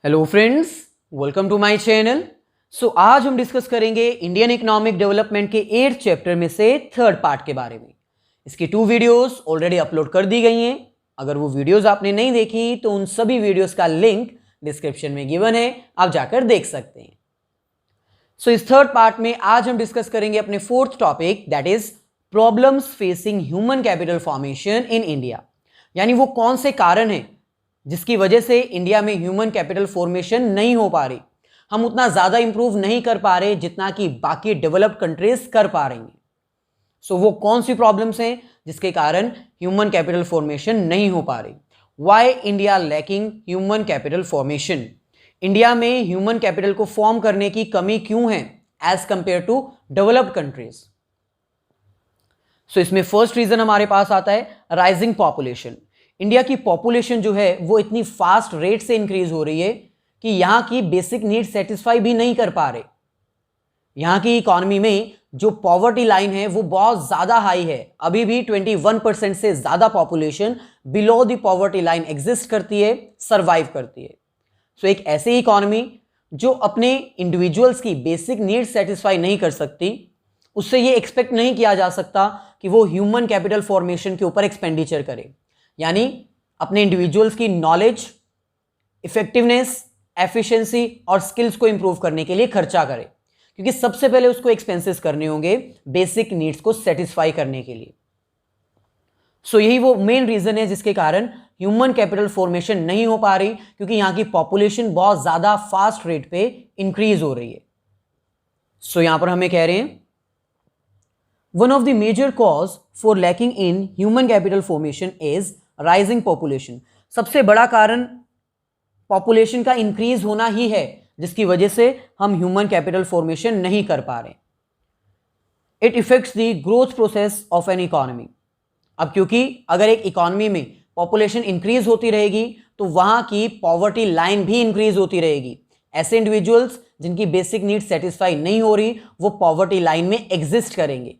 Hello friends, welcome to my channel. आज हम discuss करेंगे इंडियन इकोनॉमिक डेवलपमेंट के 8th चैप्टर में से 3rd पार्ट के बारे में। इसकी 2 वीडियोस ऑलरेडी अपलोड कर दी गई हैं। अगर वो वीडियोस आपने नहीं देखी तो उन सभी वीडियोस का लिंक डिस्क्रिप्शन में गिवन है, आप जाकर देख सकते हैं। इस 3rd पार्ट में आज हम डिस्कस करेंगे अपने 4th topic, that is problems facing human capital formation in India. यानी वो कौन से कारण हैं जिसकी वजह से इंडिया में ह्यूमन कैपिटल फॉर्मेशन नहीं हो पा रही, हम उतना ज्यादा इंप्रूव नहीं कर पा रहे जितना कि बाकी डेवलप्ड कंट्रीज कर पा रही हैं। वो कौन सी प्रॉब्लम्स हैं जिसके कारण ह्यूमन कैपिटल फॉर्मेशन नहीं हो पा रही? Why India lacking human capital formation? India में ह्यूमन कैपिटल को फॉर्म करने की कमी क्यों है as compare to developed countries? इसमें फर्स्ट रीजन हमारे पास आता है राइजिंग पॉपुलेशन। इंडिया की पॉपुलेशन जो है वो इतनी फास्ट रेट से इंक्रीज हो रही है कि यहां की बेसिक नीड सेटिस्फाई भी नहीं कर पा रहे। यहां की इकोनॉमी में जो पॉवर्टी लाइन है वो बहुत ज्यादा हाई है। अभी भी 21% से ज्यादा population below the poverty line exist करती है, सर्वाइव करती है। एक ऐसी इकोनॉमी जो अपने इंडिविजुअल्स की बेसिक नीड सेटिस्फाई नहीं कर सकती, उससे ये एक्सपेक्ट नहीं किया जा सकता कि वो ह्यूमन कैपिटल फॉर्मेशन के ऊपर एक्सपेंडिचर करे, यानी अपने इंडिविजुअल्स की नॉलेज, इफेक्टिवनेस, एफिशिएंसी और स्किल्स को इंप्रूव करने के लिए खर्चा करे, क्योंकि सबसे पहले उसको एक्सपेंसेस करने होंगे बेसिक नीड्स को सेटिस्फाई करने के लिए। यही वो मेन रीजन है जिसके कारण ह्यूमन कैपिटल फॉर्मेशन नहीं हो पा रही, क्योंकि यहां की पॉपुलेशन बहुत ज्यादा फास्ट रेट पे इंक्रीज हो रही है। यहां पर हमें कह रहे हैं one of the major cause for lacking in human capital formation is rising population. सबसे बड़ा कारण पॉपुलेशन का इंक्रीज होना ही है, जिसकी वजह से हम ह्यूमन कैपिटल फॉर्मेशन नहीं कर पा रहे। It effects the growth process of an economy. अब क्योंकि अगर एक इकोनॉमी में पॉपुलेशन इंक्रीज होती रहेगी तो वहां की पॉवर्टी लाइन भी इंक्रीज होती रहेगी। ऐसे इंडिविजुअल्स जिनकी बेसिक नीड सेटिस्फाई नहीं हो रही वो पॉवर्टी लाइन में एग्जिस्ट करेंगे।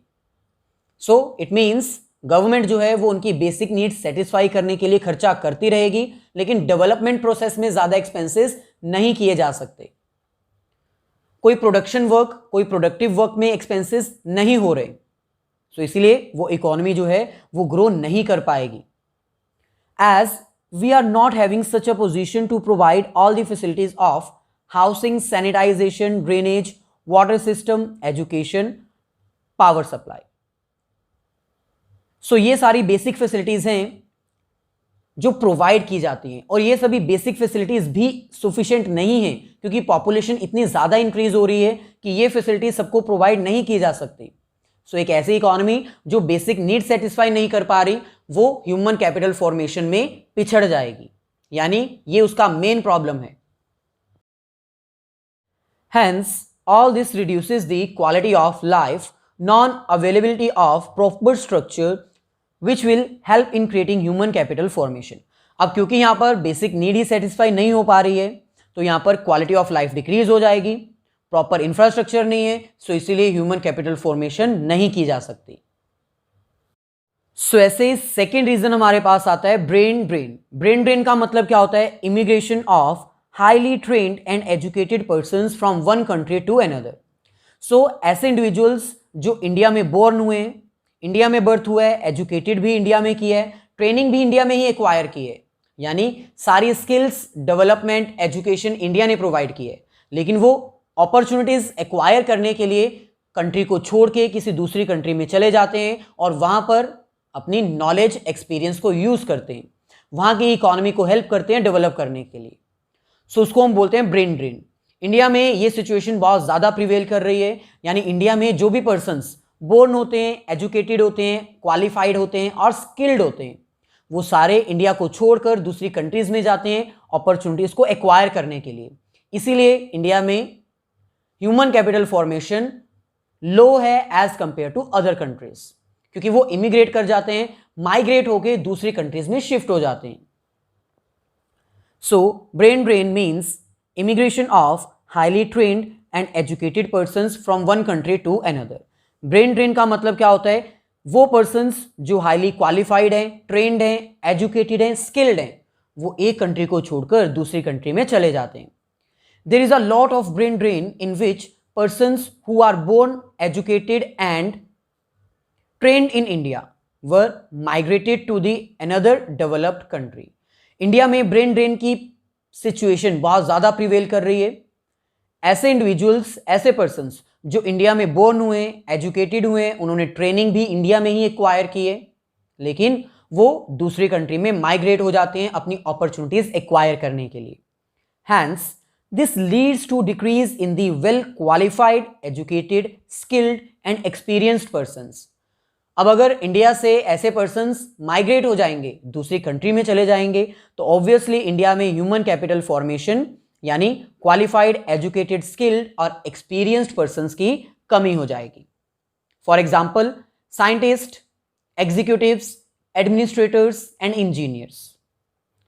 इट मीन्स गवर्नमेंट जो है वो उनकी बेसिक नीड्स सेटिस्फाई करने के लिए खर्चा करती रहेगी, लेकिन डेवलपमेंट प्रोसेस में ज्यादा एक्सपेंसेस नहीं किए जा सकते। कोई प्रोडक्शन वर्क, कोई प्रोडक्टिव वर्क में एक्सपेंसेस नहीं हो रहे, इसीलिए वो इकोनॉमी जो है वो ग्रो नहीं कर पाएगी। As we are not having such a position to provide all the facilities of housing, sanitization, drainage, water system, education, power supply. ये सारी बेसिक फैसिलिटीज हैं जो प्रोवाइड की जाती हैं, और ये सभी बेसिक फैसिलिटीज भी सफिशिएंट नहीं है, क्योंकि पॉपुलेशन इतनी ज्यादा इंक्रीज हो रही है कि ये फैसिलिटीज सबको प्रोवाइड नहीं की जा सकती। एक ऐसी इकोनॉमी जो बेसिक नीड सेटिस्फाई नहीं कर पा रही वो ह्यूमन कैपिटल फॉर्मेशन में पिछड़ जाएगी, यानी ये उसका मेन प्रॉब्लम है। Hence, all this reduces the quality of life, non-availability of proper structure, which will help in creating human capital formation. अब क्योंकि यहाँ पर बेसिक नीड ही सेटिस्फाई नहीं हो पा रही है तो यहाँ पर क्वालिटी ऑफ लाइफ डिक्रीज हो जाएगी, प्रॉपर इंफ्रास्ट्रक्चर नहीं है, इसीलिए ह्यूमन कैपिटल फॉर्मेशन नहीं की जा सकती। ऐसे सेकेंड रीजन हमारे पास आता है ब्रेन ड्रेन। ब्रेन ड्रेन का मतलब क्या होता है? Immigration of highly trained and educated persons from one country to another. ऐसे इंडिविजुअल्स जो इंडिया में बोर्न हुए हैं, इंडिया में बर्थ हुआ है, एजुकेटेड भी इंडिया में किया है, ट्रेनिंग भी इंडिया में ही एक्वायर की है, यानी सारी स्किल्स, डेवलपमेंट, एजुकेशन इंडिया ने प्रोवाइड की है, लेकिन वो अपॉर्चुनिटीज एक्वायर करने के लिए कंट्री को छोड़ के किसी दूसरी कंट्री में चले जाते हैं और वहां पर अपनी नॉलेज, एक्सपीरियंस को यूज करते हैं, वहां की इकोनॉमी को हेल्प करते हैं डेवलप करने के लिए। उसको हम बोलते हैं ब्रेन ड्रेन। इंडिया में ये सिचुएशन बहुत ज्यादा प्रिवेल कर रही है, यानी इंडिया में जो भी पर्सन्स बोर्न होते हैं, एजुकेटेड होते हैं, क्वालिफाइड होते हैं और स्किल्ड होते हैं, वो सारे इंडिया को छोड़कर दूसरी कंट्रीज में जाते हैं अपॉर्चुनिटीज को एक्वायर करने के लिए। इसीलिए इंडिया में ह्यूमन कैपिटल फॉर्मेशन लो है as compare to other countries, क्योंकि वो इमिग्रेट कर जाते हैं, माइग्रेट होकर दूसरी कंट्रीज में शिफ्ट हो जाते हैं। Brain drain means immigration of highly trained and educated persons from one country to another. Brain drain का मतलब क्या होता है? वो persons जो highly qualified हैं, trained हैं, educated हैं, skilled हैं, वो एक कंट्री को छोड़कर दूसरी कंट्री में चले जाते हैं. There is a lot of brain drain in which persons who are born educated and trained in India were migrated to the another developed country. India में ब्रेन ड्रेन की सिचुएशन बहुत ज़्यादा प्रिवेल कर रही है. ऐसे इंडिविजुअल्स, ऐसे persons जो इंडिया में बोर्न हुए, एजुकेटेड हुए, उन्होंने ट्रेनिंग भी इंडिया में ही एक्वायर की है, लेकिन वो दूसरी कंट्री में माइग्रेट हो जाते हैं अपनी अपॉर्चुनिटीज एक्वायर करने के लिए. Hence this leads to decrease in the well qualified, educated, skilled and experienced persons. अब अगर इंडिया से ऐसे पर्सन्स माइग्रेट हो जाएंगे, दूसरी कंट्री में चले जाएंगे, तो ऑब्वियसली इंडिया में ह्यूमन कैपिटल फॉर्मेशन यानी क्वालिफाइड, एजुकेटेड, स्किल्ड और एक्सपीरियंस्ड पर्सन्स की कमी हो जाएगी. For example scientist, executives, administrators and engineers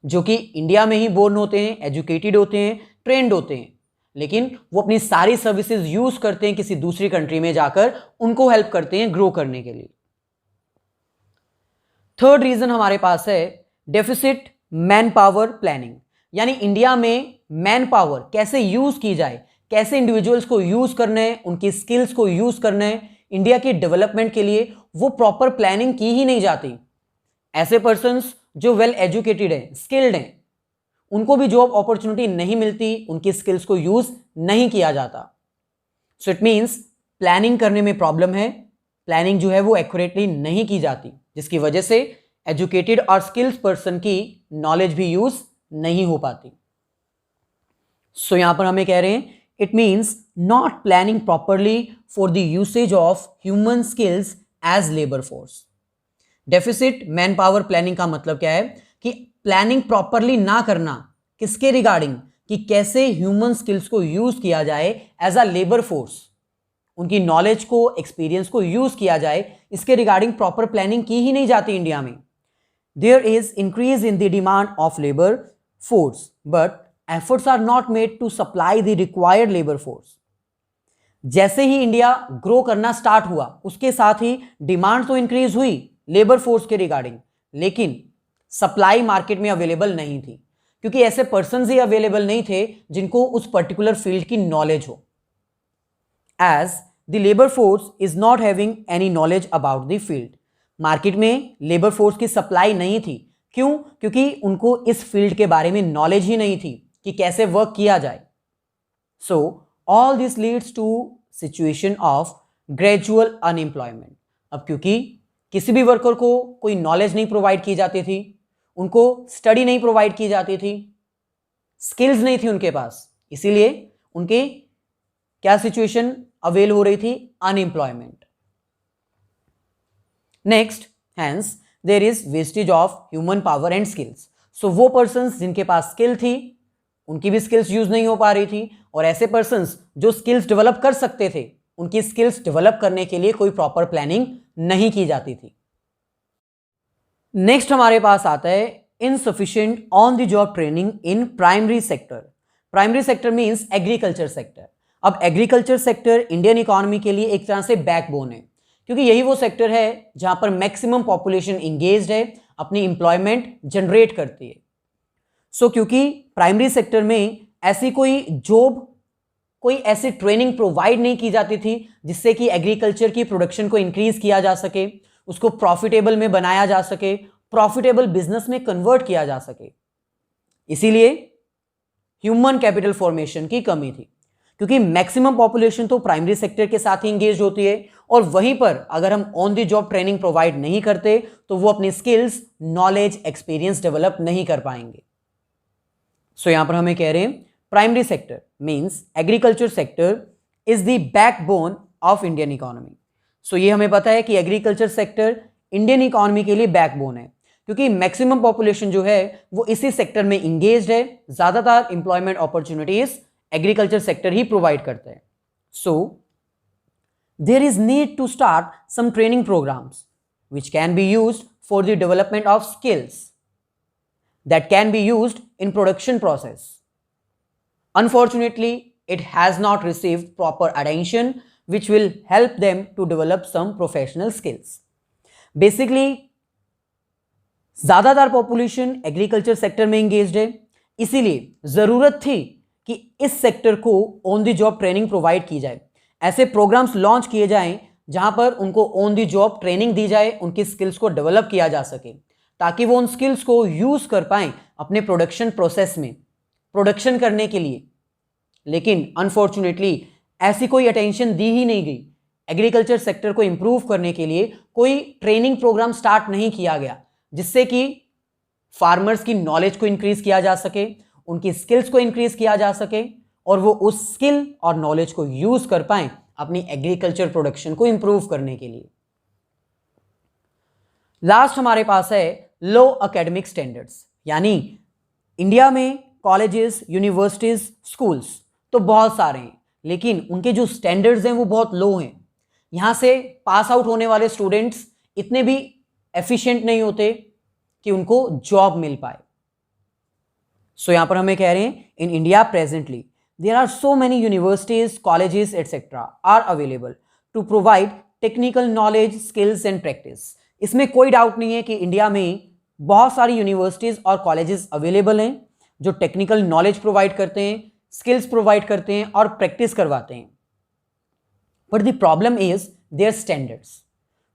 जो कि इंडिया में ही बोर्न होते हैं, एजुकेटेड होते हैं, ट्रेंड होते हैं, लेकिन वो अपनी सारी सर्विसेज यूज करते हैं किसी दूसरी कंट्री में जाकर, उनको हेल्प करते हैं ग्रो करने के लिए. थर्ड रीजन हमारे पास है डेफिसिट मैन पावर प्लानिंग. यानी इंडिया में मैन पावर कैसे यूज की जाए, कैसे इंडिविजुअल्स को यूज करना है, उनकी स्किल्स को यूज करना है इंडिया के डेवलपमेंट के लिए, वो प्रॉपर प्लानिंग की ही नहीं जाती. ऐसे पर्सन्स जो वेल एजुकेटेड हैं, स्किल्ड हैं, उनको भी जॉब अपॉर्चुनिटी नहीं मिलती, उनकी स्किल्स को यूज नहीं किया जाता. सो इट मीन्स प्लानिंग करने में प्रॉब्लम है, प्लानिंग जो है वो एक्यूरेटली नहीं की जाती, जिसकी वजह से एजुकेटेड और स्किल्स पर्सन की नॉलेज भी यूज नहीं हो पाती. सो यहां पर हमें कह रहे हैं it means not planning properly for the usage of human skills as labour force. Deficit manpower planning का मतलब क्या है कि प्लानिंग प्रॉपरली ना करना, किसके रिगार्डिंग, कि कैसे ह्यूमन स्किल्स को यूज किया जाए एज अ लेबर फोर्स, उनकी नॉलेज को, एक्सपीरियंस को यूज किया जाए, इसके रिगार्डिंग प्रॉपर प्लानिंग की ही नहीं जाती इंडिया में. There is increase in the demand of labour force but efforts are not made to supply the required labour force. जैसे ही इंडिया ग्रो करना स्टार्ट हुआ, उसके साथ ही डिमांड तो इंक्रीज हुई लेबर फोर्स के रिगार्डिंग, लेकिन सप्लाई मार्केट में अवेलेबल नहीं थी, क्योंकि ऐसे पर्सन्स ही अवेलेबल नहीं थे जिनको उस पर्टिकुलर फील्ड की नॉलेज हो. As the labour force is not having any knowledge about the field. Market में लेबर फोर्स की सप्लाई नहीं थी. क्यों? क्योंकि उनको इस फील्ड के बारे में नॉलेज ही नहीं थी कि कैसे वर्क किया जाए. So all this leads to situation of gradual unemployment. अब क्योंकि किसी भी वर्कर को कोई नॉलेज नहीं प्रोवाइड की जाती थी, उनको स्टडी नहीं प्रोवाइड की जाती थी, स्किल्स नहीं थी उनके पास, इसीलिए उनके क्या सिचुएशन अवेल हो रही थी? Unemployment. Next, hence there is wastage of human power and skills. So वो पर्सन्स जिनके पास स्किल थी, उनकी भी स्किल्स यूज नहीं हो पा रही थी, और ऐसे पर्सन्स जो स्किल्स डेवलप कर सकते थे, उनकी स्किल्स डेवलप करने के लिए कोई प्रॉपर प्लानिंग नहीं की जाती थी. नेक्स्ट हमारे पास आता है insufficient on the job training in primary sector. Primary sector means agriculture sector. अब एग्रीकल्चर सेक्टर इंडियन इकोनॉमी के लिए एक तरह से बैकबोन है, क्योंकि यही वो सेक्टर है जहां पर मैक्सिमम पॉपुलेशन इंगेज्ड है, अपनी एम्प्लॉयमेंट जनरेट करती है. सो क्योंकि प्राइमरी सेक्टर में ऐसी कोई जॉब, कोई ऐसी ट्रेनिंग प्रोवाइड नहीं की जाती थी जिससे कि एग्रीकल्चर की प्रोडक्शन को इंक्रीज किया जा सके, उसको प्रॉफिटेबल में बनाया जा सके, प्रॉफिटेबल बिजनेस में कन्वर्ट किया जा सके. इसीलिए ह्यूमन कैपिटल फॉर्मेशन की कमी थी, क्योंकि मैक्सिमम पॉपुलेशन तो प्राइमरी सेक्टर के साथ ही इंगेज होती है, और वहीं पर अगर हम on the job training provide नहीं करते तो वो अपनी स्किल्स, नॉलेज, एक्सपीरियंस डेवलप नहीं कर पाएंगे. सो यहां पर हमें कह रहे हैं primary sector means agriculture sector is the backbone of Indian economy. So ये हमें पता है कि एग्रीकल्चर सेक्टर इंडियन इकोनॉमी के लिए बैकबोन है, क्योंकि मैक्सिमम पॉपुलेशन जो है वो इसी सेक्टर में इंगेज्ड है, ज्यादातर एम्प्लॉयमेंट अपॉर्चुनिटीज एग्रीकल्चर सेक्टर ही प्रोवाइड करता है. So there is need to start some training programmes which can be used for the development of skills that can be used in production process. Unfortunately, it has not received proper attention which will help them to develop some professional skills. Basically, ज़्यादातर population agriculture sector में engaged है, इसीलिए ज़रूरत थी कि इस sector को on the job training provide की जाए। ऐसे प्रोग्राम्स लॉन्च किए जाएं जहां पर उनको ऑन द जॉब ट्रेनिंग दी जाए, उनकी स्किल्स को डेवलप किया जा सके ताकि वो उन स्किल्स को यूज़ कर पाएं अपने प्रोडक्शन प्रोसेस में, प्रोडक्शन करने के लिए। लेकिन अनफॉर्चुनेटली ऐसी कोई अटेंशन दी ही नहीं गई। एग्रीकल्चर सेक्टर को इंप्रूव करने के लिए कोई ट्रेनिंग प्रोग्राम स्टार्ट नहीं किया गया जिससे कि फार्मर्स की नॉलेज को इंक्रीज किया जा सके, उनकी स्किल्स को इंक्रीज किया जा सके और वो उस स्किल और नॉलेज को यूज कर पाएं अपनी एग्रीकल्चर प्रोडक्शन को इंप्रूव करने के लिए। लास्ट हमारे पास है लो एकेडमिक स्टैंडर्ड्स, यानी इंडिया में कॉलेजेस, यूनिवर्सिटीज, स्कूल्स तो बहुत सारे हैं, लेकिन उनके जो स्टैंडर्ड्स हैं वो बहुत लो हैं। यहाँ से पास आउट होने वाले स्टूडेंट्स इतने भी एफिशिएंट नहीं होते कि उनको जॉब मिल पाए। सो यहां पर हमें कह रहे हैं in India presently there are so many universities, colleges etcetera are available to provide technical knowledge, skills and practice. इसमें कोई डाउट नहीं है कि इंडिया में बहुत सारी यूनिवर्सिटीज और कॉलेजेस अवेलेबल हैं जो टेक्निकल नॉलेज प्रोवाइड करते हैं, स्किल्स प्रोवाइड करते हैं और प्रैक्टिस करवाते हैं। But the problem is their standards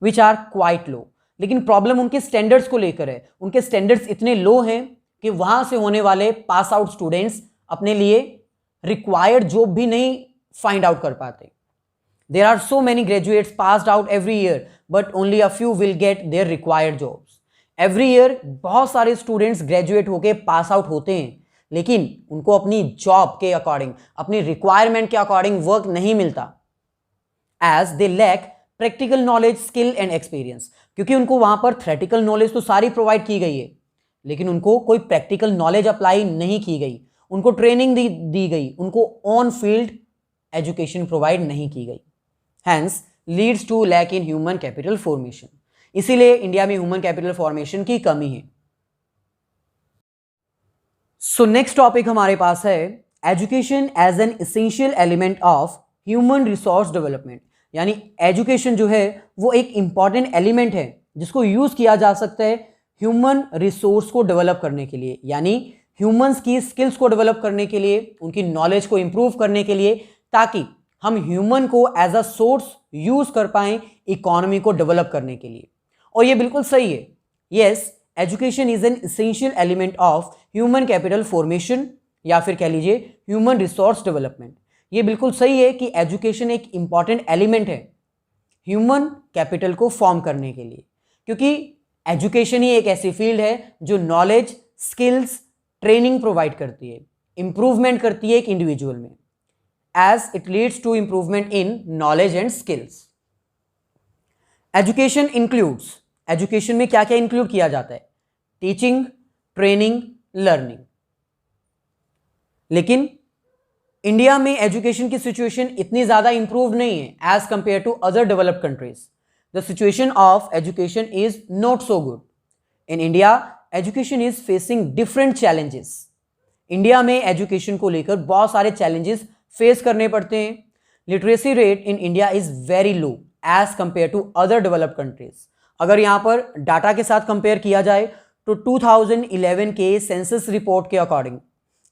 which are quite low. लेकिन प्रॉब्लम उनके स्टैंडर्ड्स को लेकर है। उनके स्टैंडर्ड्स इतने लो हैं कि वहां से होने वाले पास आउट स्टूडेंट्स अपने लिए रिक्वायर्ड जॉब भी नहीं फाइंड आउट कर पाते। There are so many graduates passed out every year but only a few will get their required jobs. Every year बहुत सारे स्टूडेंट्स ग्रेजुएट होके पास आउट होते हैं, लेकिन उनको अपनी जॉब के अकॉर्डिंग, अपनी रिक्वायरमेंट के अकॉर्डिंग वर्क नहीं मिलता, as they lack practical knowledge, skill and experience. क्योंकि उनको वहां पर थ्योरेटिकल नॉलेज तो सारी प्रोवाइड की गई है, लेकिन उनको कोई प्रैक्टिकल नॉलेज अप्लाई नहीं की गई, उनको ट्रेनिंग दी गई, उनको ऑन फील्ड एजुकेशन प्रोवाइड नहीं की गई। Hence leads to lack in human capital formation. इसीलिए इंडिया में ह्यूमन कैपिटल फॉर्मेशन की कमी है। सो नेक्स्ट टॉपिक हमारे पास है education as an essential element of human resource development. यानी एजुकेशन जो है वो एक इंपॉर्टेंट एलिमेंट है जिसको यूज किया जा सकता है ह्यूमन रिसोर्स को डेवलप करने के लिए, यानी ह्यूमंस की स्किल्स को डेवलप करने के लिए, उनकी नॉलेज को इंप्रूव करने के लिए, ताकि हम ह्यूमन को एज अ सोर्स यूज कर पाएं इकोनॉमी को डेवलप करने के लिए। और ये बिल्कुल सही है। Yes, education is an essential element of human capital formation, या फिर कह लीजिए ह्यूमन रिसोर्स डेवलपमेंट। ये बिल्कुल सही है कि एजुकेशन एक इंपॉर्टेंट एलिमेंट है ह्यूमन कैपिटल को फॉर्म करने के लिए, क्योंकि एजुकेशन ही एक ऐसी फील्ड है जो नॉलेज, स्किल्स, ट्रेनिंग प्रोवाइड करती है, इंप्रूवमेंट करती है एक इंडिविजुअल में, as it leads to improvement in knowledge and skills. Education includes, education में क्या क्या इंक्लूड किया जाता है? Teaching, training, learning. लेकिन इंडिया में एजुकेशन की सिचुएशन इतनी ज्यादा इंप्रूव नहीं है as compare to other developed countries. The situation of education is not so good. In India education is facing different challenges. India में एजुकेशन को लेकर बहुत सारे चैलेंजेस फेस करने पड़ते हैं। Literacy rate in India is very low as compare to other developed countries. अगर यहां पर डाटा के साथ कंपेयर किया जाए तो 2011 के सेंसस रिपोर्ट के अकॉर्डिंग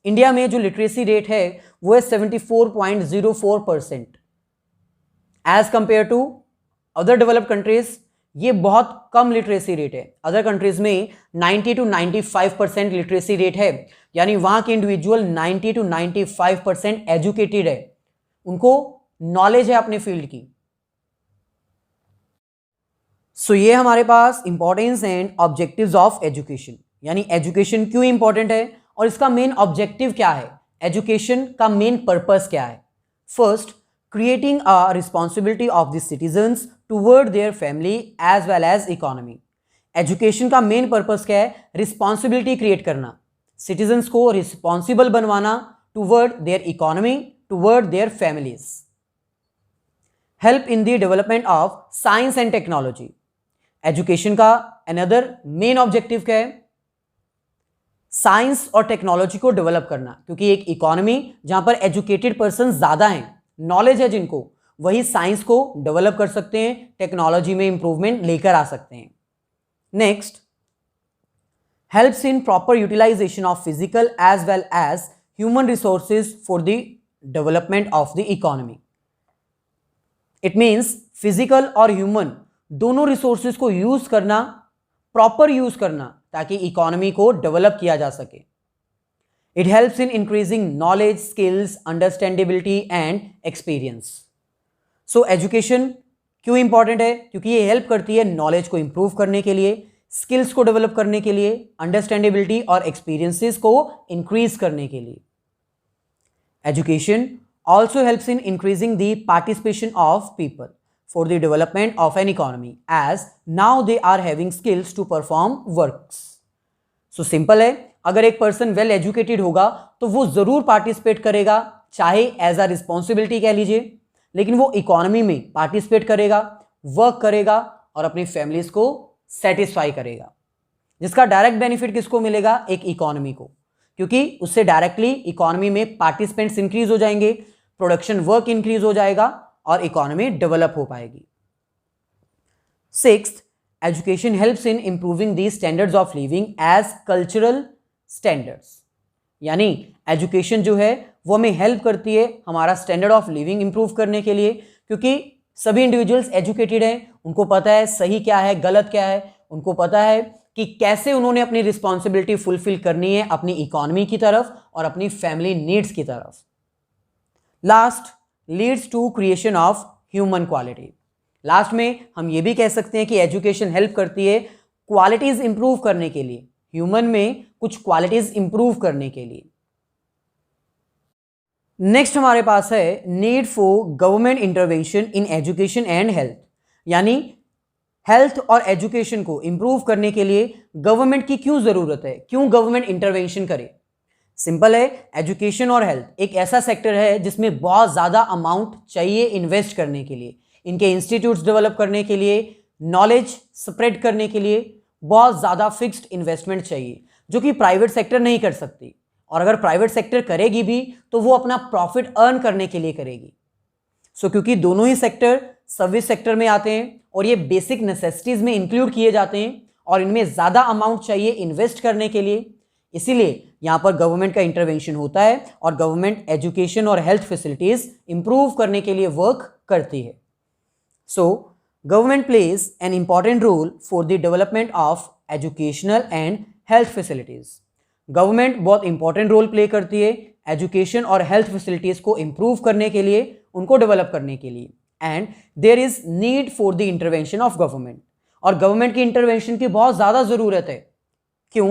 इंडिया में जो लिटरेसी रेट है वो है 74.04%। As compare to other developed countries ये बहुत कम लिटरेसी रेट है। अदर कंट्रीज में 90 to 95% लिटरेसी रेट है, यानी वहां के इंडिविजुअल 90 to 95% एजुकेटेड है, उनको नॉलेज है अपने फील्ड की। सो ये हमारे पास importance and objectives of education, यानी एजुकेशन क्यों इंपॉर्टेंट है और इसका मेन ऑब्जेक्टिव क्या है, एजुकेशन का मेन पर्पस क्या है। First, creating a responsibility of the citizens toward their family as well as economy। Education का मेन पर्पस क्या है? रिस्पॉन्सिबिलिटी क्रिएट करना, सिटीजन्स को रिस्पॉन्सिबल बनवाना toward there economy, toward their families. Help in the development of science and technology. Education का another main objective क्या है? Science और टेक्नोलॉजी को डेवलप करना, क्योंकि एक इकोनॉमी जहां पर एजुकेटेड पर्सन ज्यादा हैं, नॉलेज है जिनको, वही साइंस को डेवलप कर सकते हैं, टेक्नोलॉजी में इंप्रूवमेंट लेकर आ सकते हैं। Next, helps in proper utilization of physical as well as human resources for the development of the economy. It means physical और human दोनों resources को use करना, proper use करना ताकि economy को develop किया जा सके. It helps in increasing knowledge, skills, understandability and experience. So education क्यों इंपॉर्टेंट है? क्योंकि ये हेल्प करती है नॉलेज को इंप्रूव करने के लिए, स्किल्स को डेवलप करने के लिए, अंडरस्टैंडेबिलिटी और एक्सपीरियंसेस को इंक्रीज करने के लिए. Education also helps in increasing the participation of people for the development of an economy as now they are having skills to perform works. So simple है, अगर एक पर्सन वेल एजुकेटेड होगा तो वो जरूर पार्टिसिपेट करेगा, चाहे एज अ रिस्पॉन्सिबिलिटी कह लीजिए, लेकिन वो इकोनॉमी में पार्टिसिपेट करेगा, वर्क करेगा और अपनी फैमिलीज को सेटिस्फाई करेगा, जिसका डायरेक्ट बेनिफिट किसको मिलेगा? एक इकोनॉमी को, क्योंकि उससे डायरेक्टली इकोनॉमी में पार्टिसिपेंट्स इंक्रीज हो जाएंगे, प्रोडक्शन वर्क इंक्रीज हो जाएगा और इकोनॉमी डेवलप हो पाएगी. 6th, education helps in improving the standards of living as cultural standards. यानी एजुकेशन जो है वो हमें हेल्प करती है हमारा स्टैंडर्ड ऑफ लिविंग इंप्रूव करने के लिए, क्योंकि सभी इंडिविजुअल्स एजुकेटेड हैं, उनको पता है सही क्या है, गलत क्या है, उनको पता है कि कैसे उन्होंने अपनी रिस्पॉन्सिबिलिटी फुलफिल करनी है अपनी इकोनॉमी की तरफ और अपनी फैमिली नीड्स की तरफ. Last, leads to creation of human quality. Last में हम ये भी कह सकते हैं कि एजुकेशन हेल्प करती है क्वालिटीज इंप्रूव करने के लिए, ह्यूमन में कुछ क्वालिटीज इंप्रूव करने के लिए. नेक्स्ट हमारे पास है need for government intervention in education and health. यानी हेल्थ और एजुकेशन को इंप्रूव करने के लिए गवर्नमेंट की क्यों जरूरत है, क्यों गवर्नमेंट इंटरवेंशन करे? सिंपल है, एजुकेशन और हेल्थ एक ऐसा सेक्टर है जिसमें बहुत ज़्यादा अमाउंट चाहिए इन्वेस्ट करने के लिए, इनके इंस्टीट्यूट्स डेवलप करने के लिए, नॉलेज स्प्रेड करने के लिए बहुत ज़्यादा फिक्स्ड इन्वेस्टमेंट चाहिए, जो कि प्राइवेट सेक्टर नहीं कर सकती. और अगर प्राइवेट सेक्टर करेगी भी तो वो अपना प्रॉफिट अर्न करने के लिए करेगी. सो क्योंकि दोनों ही सेक्टर सर्विस सेक्टर में आते हैं और ये बेसिक नेसेसिटीज में इंक्लूड किए जाते हैं और इनमें ज़्यादा अमाउंट चाहिए इन्वेस्ट करने के लिए, इसीलिए यहाँ पर गवर्नमेंट का इंटरवेंशन होता है और गवर्नमेंट एजुकेशन और हेल्थ फैसिलिटीज इंप्रूव करने के लिए वर्क करती है. So government plays an important role for the development of educational and health facilities. Government बहुत इंपॉर्टेंट रोल प्ले करती है एजुकेशन और हेल्थ फैसिलिटीज को इंप्रूव करने के लिए, उनको डेवलप करने के लिए. And there is need for the intervention of government. और गवर्नमेंट की इंटरवेंशन की बहुत ज़्यादा ज़रूरत है. क्यों?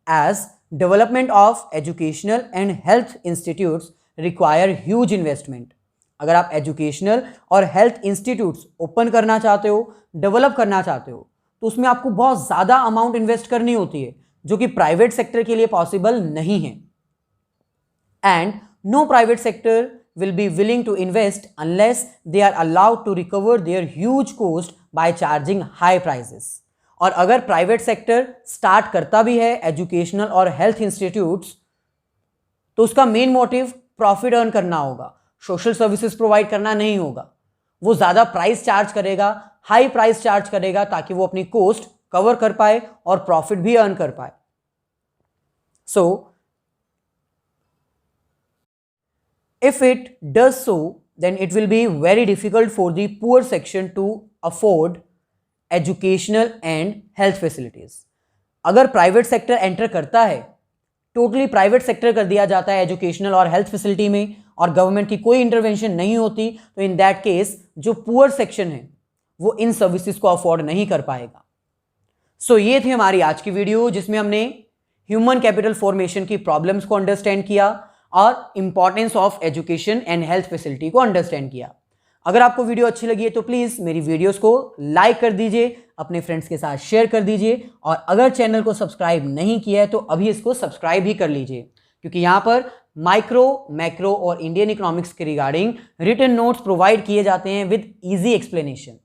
As development of educational and health institutes require huge investment. अगर आप एजुकेशनल और हेल्थ इंस्टीट्यूट्स ओपन करना चाहते हो, डेवलप करना चाहते हो, तो उसमें आपको बहुत ज़्यादा अमाउंट इन्वेस्ट करनी होती है, जो कि प्राइवेट सेक्टर के लिए पॉसिबल नहीं है. And no private sector will be willing to invest unless they are allowed to recover their huge cost by charging high prices. और अगर प्राइवेट सेक्टर स्टार्ट करता भी है एजुकेशनल और हेल्थ इंस्टीट्यूट्स, तो उसका मेन मोटिव प्रॉफिट अर्न करना होगा, सोशल सर्विसेज प्रोवाइड करना नहीं होगा. वो ज़्यादा प्राइस चार्ज करेगा, हाई प्राइस चार्ज करेगा ताकि वो अपनी कॉस्ट कवर कर पाए और प्रॉफिट भी अर्न कर पाए. So if it does so then it will be very difficult for the poor section to afford educational and health facilities. अगर प्राइवेट सेक्टर एंटर करता है, टोटली प्राइवेट सेक्टर कर दिया जाता है एजुकेशनल और हेल्थ फैसिलिटी में और गवर्नमेंट की कोई इंटरवेंशन नहीं होती, तो इन दैट केस जो पुअर सेक्शन है वो इन सर्विसेज को अफोर्ड नहीं कर पाएगा. सो ये थी हमारी आज की वीडियो, जिसमें हमने ह्यूमन कैपिटल फॉर्मेशन की प्रॉब्लम्स को अंडरस्टैंड किया और importance of education and health facility को अंडरस्टैंड किया. अगर आपको वीडियो अच्छी लगी है तो प्लीज़ मेरी वीडियोस को लाइक कर दीजिए, अपने फ्रेंड्स के साथ शेयर कर दीजिए और अगर चैनल को सब्सक्राइब नहीं किया है तो अभी इसको सब्सक्राइब ही कर लीजिए, क्योंकि यहाँ पर माइक्रो, मैक्रो और इंडियन इकोनॉमिक्स के रिगार्डिंग रिटन नोट्स प्रोवाइड किए जाते हैं विद ईजी एक्सप्लेनेशन.